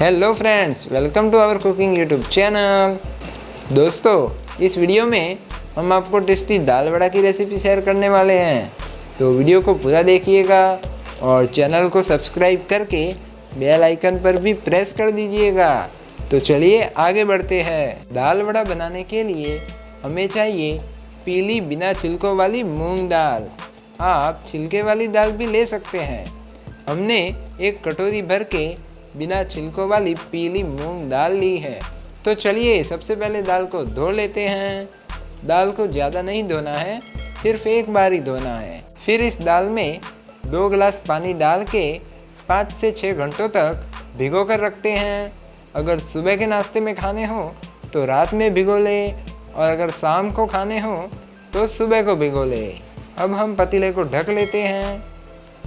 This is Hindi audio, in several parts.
Hello friends, welcome to our cooking YouTube channel. दोस्तों, इस वीडियो में हम आपको टेस्टी दाल वड़ा की रेसिपी शेयर करने वाले हैं, तो वीडियो को पूरा देखिएगा और चैनल को सब्सक्राइब करके बेल आइकन पर भी प्रेस कर दीजिएगा। तो चलिए आगे बढ़ते हैं। दाल वड़ा बनाने के लिए हमें चाहिए पीली बिना छिलकों वाली मूंग दाल। आप छिलके वाली दाल भी ले सकते हैं। हमने एक कटोरी भर के बिना छिलकों वाली पीली मूंग दाल ली है। तो चलिए सबसे पहले दाल को धो लेते हैं। दाल को ज़्यादा नहीं धोना है, सिर्फ एक बार ही धोना है। फिर इस दाल में 2 गिलास पानी डाल के 5 से 6 घंटों तक भिगो कर रखते हैं। अगर सुबह के नाश्ते में खाने हो तो रात में भिगो ले, और अगर शाम को खाने हो तो सुबह को भिगो ले। अब हम पतीले को ढक लेते हैं।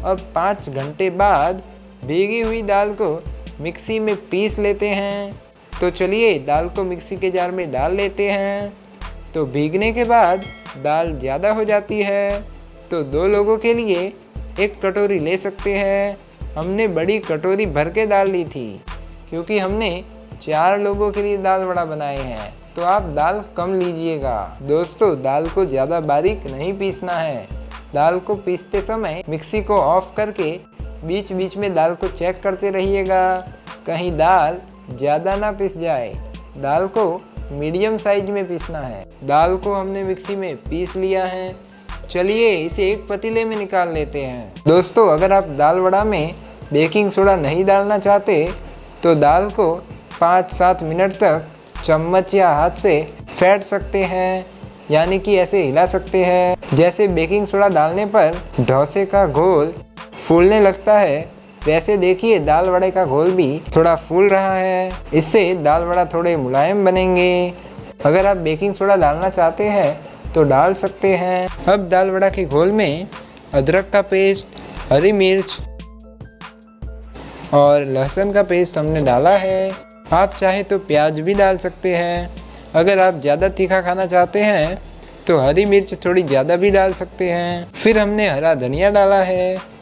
अब 5 घंटे बाद भीगी हुई दाल को मिक्सी में पीस लेते हैं। तो चलिए दाल को मिक्सी के जार में डाल लेते हैं। तो भीगने के बाद दाल ज़्यादा हो जाती है तो 2 लोगों के लिए 1 कटोरी ले सकते हैं। हमने बड़ी कटोरी भर के दाल ली थी क्योंकि हमने 4 लोगों के लिए दाल वड़ा बनाए हैं, तो आप दाल कम लीजिएगा। दोस्तों, दाल को ज़्यादा बारीक नहीं पीसना है। दाल को पीसते समय मिक्सी को ऑफ करके बीच बीच में दाल को चेक करते रहिएगा, कहीं दाल ज़्यादा ना पिस जाए। दाल को मीडियम साइज में पीसना है। दाल को हमने मिक्सी में पीस लिया है। चलिए इसे एक पतीले में निकाल लेते हैं। दोस्तों, अगर आप दाल वड़ा में बेकिंग सोडा नहीं डालना चाहते तो दाल को 5-7 मिनट तक चम्मच या हाथ से फेंट सकते हैं, यानी कि ऐसे हिला सकते हैं। जैसे बेकिंग सोडा डालने पर डोसे का घोल फूलने लगता है, वैसे देखिए दाल वड़े का घोल भी थोड़ा फूल रहा है। इससे दाल वड़ा थोड़े मुलायम बनेंगे। अगर आप बेकिंग सोडा डालना चाहते हैं तो डाल सकते हैं। अब दाल वड़ा के घोल में अदरक का पेस्ट, हरी मिर्च और लहसुन का पेस्ट हमने डाला है। आप चाहे तो प्याज भी डाल सकते हैं। अगर आप ज़्यादा तीखा खाना चाहते हैं तो हरी मिर्च थोड़ी ज़्यादा भी डाल सकते हैं। फिर हमने हरा धनिया डाला है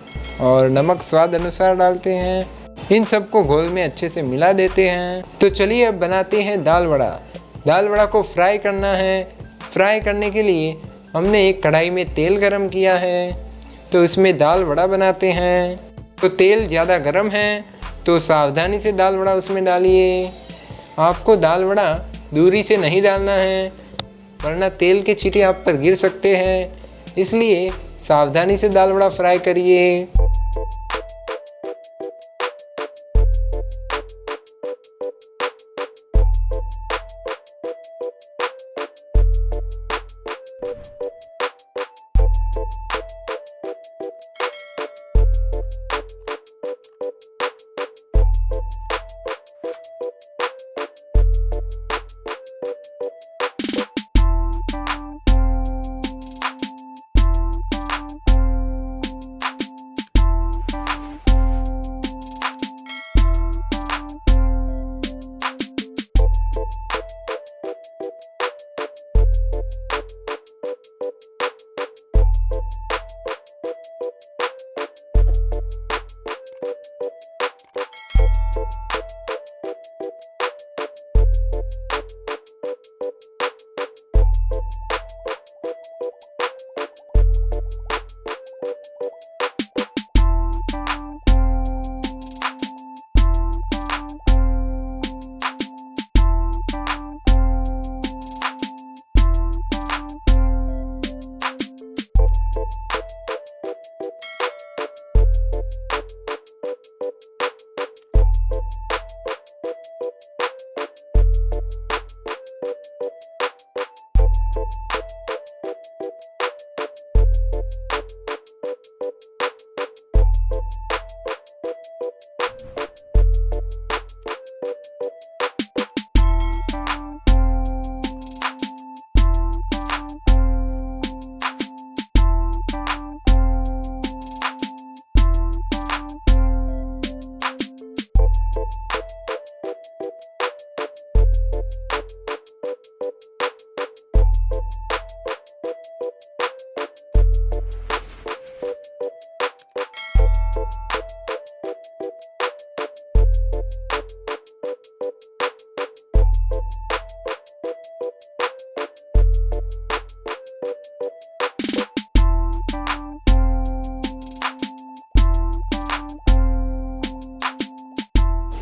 और नमक स्वाद अनुसार डालते हैं। इन सबको घोल में अच्छे से मिला देते हैं। तो चलिए अब बनाते हैं दाल वड़ा। दाल वड़ा को फ्राई करना है। फ्राई करने के लिए हमने एक कढ़ाई में तेल गरम किया है, तो इसमें दाल वड़ा बनाते हैं। तो तेल ज़्यादा गरम है तो सावधानी से दाल वड़ा उसमें डालिए। आपको दाल वड़ा दूरी से नहीं डालना है, वरना तेल के छींटे आप पर गिर सकते हैं। इसलिए सावधानी से दाल वड़ा फ्राई करिए।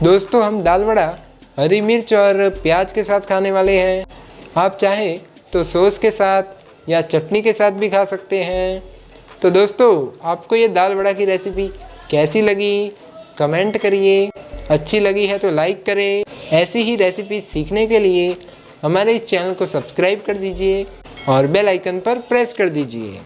दोस्तों हम दाल वड़ा हरी मिर्च और प्याज के साथ खाने वाले हैं। आप चाहें तो सॉस के साथ या चटनी के साथ भी खा सकते हैं। तो दोस्तों आपको ये दाल वड़ा की रेसिपी कैसी लगी कमेंट करिए। अच्छी लगी है तो लाइक करें। ऐसी ही रेसिपी सीखने के लिए हमारे इस चैनल को सब्सक्राइब कर दीजिए और बेल आइकन पर प्रेस कर दीजिए।